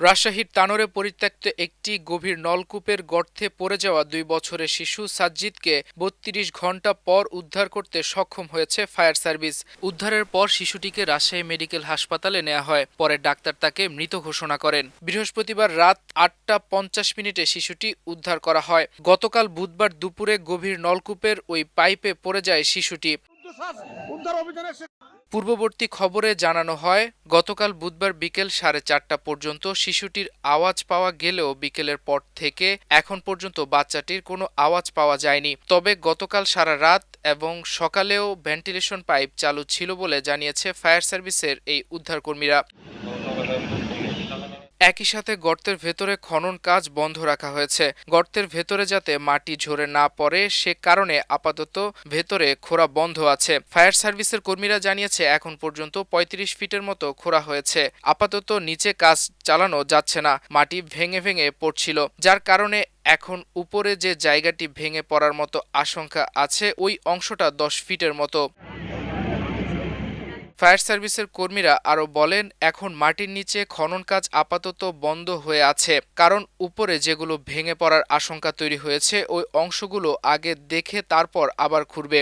রাজশাহীর তানোরে পরিত্যক্ত একটি গভীর নলকূপের গর্তে পড়ে যাওয়া ২ বছরের শিশু সাজ্জিদকে ৩২ ঘণ্টা পর উদ্ধার করতে সক্ষম হয়েছে ফায়ার সার্ভিস। উদ্ধারের পর শিশুটিকে রাজশাহী মেডিকেল হাসপাতালে নেওয়া হয়। পরে ডাক্তার তাকে মৃত ঘোষণা করেন। বৃহস্পতিবার রাত ৮টা ৫০ মিনিটে শিশুটি উদ্ধার করা হয়। গতকাল বুধবার দুপুরে গভীর নলকূপের ওই পাইপে পড়ে যায় শিশুটি। পূর্ববর্তী খবরে জানানো হয়, গতকাল বুধবার বিকেল 4:30 পর্যন্ত শিশুটির আওয়াজ পাওয়া গেলেও বিকেলের পর থেকে এখন পর্যন্ত বাচ্চাটির কোনো আওয়াজ পাওয়া যায়নি। তবে গতকাল সারা রাত এবং সকালেও ভেন্টিলেশন পাইপ চালু ছিল বলে জানিয়েছে ফায়ার সার্ভিসের এই উদ্ধারকর্মীরা। একই সাথে গর্তের ভেতরে খনন কাজ বন্ধ রাখা হয়েছে। গর্তের ভেতরে যাতে মাটি ঝরে না পড়ে সে কারণে আপাতত ভেতরে খোঁড়া বন্ধ আছে। ফায়ার সার্ভিসের কর্মীরা জানিয়েছে এখন পর্যন্ত ৩৫ ফিটের মতো খোঁড়া হয়েছে। আপাতত নিচে কাজ চালানো যাচ্ছে না, মাটি ভেঙে ভেঙে পড়ছিল, যার কারণে এখন উপরে যে জায়গাটি ভেঙে পড়ার মতো আশঙ্কা আছে ওই অংশটা ১০ ফিটের মতো। ফায়ার সার্ভিসের কর্মীরা আরও বলেন, এখন মাটির নিচে খনন কাজ আপাতত বন্ধ হয়ে আছে, কারণ উপরে যেগুলো ভেঙে পড়ার আশঙ্কা তৈরি হয়েছে ওই অংশগুলো আগে দেখে তারপর আবার খুঁড়বে।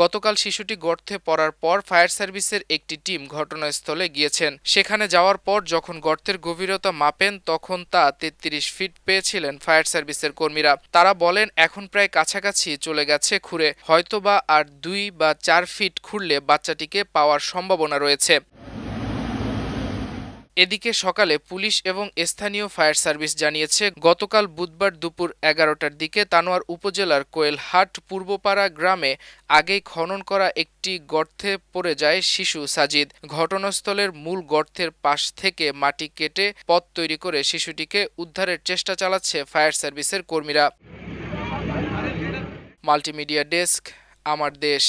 গতকাল শিশুটি গর্তে পড়ার পর ফায়ার সার্ভিসের একটি টিম ঘটনাস্থলে গিয়েছেন। সেখানে যাওয়ার পর যখন গর্তের গভীরতা মাপেন তখন তা ৩৩ ফিট পেয়েছিলেন ফায়ার সার্ভিসের কর্মীরা। তারা বলেন, এখন প্রায় কাছাকাছি চলে গেছে খুঁড়ে, হয়তোবা আর ২ বা ৪ ফিট খুঁড়লে বাচ্চাটিকে পাওয়ার সম্ভাবনা রয়েছে। এদিকে সকালে পুলিশ এবং স্থানীয় ফায়ার সার্ভিস জানিয়েছে, গতকাল বুধবার দুপুর ১১টার দিকে তানোয়ার উপজেলার কোয়েলহাট পূর্বপাড়া গ্রামে আগেই খনন করা একটি গর্তে পড়ে যায় শিশু সাজিদ। ঘটনাস্থলের মূল গর্তের পাশ থেকে মাটি কেটে পথ তৈরি করে শিশুটিকে উদ্ধারের চেষ্টা চালাচ্ছে ফায়ার সার্ভিসের কর্মীরা। মাল্টিমিডিয়া ডেস্ক, আমার দেশ।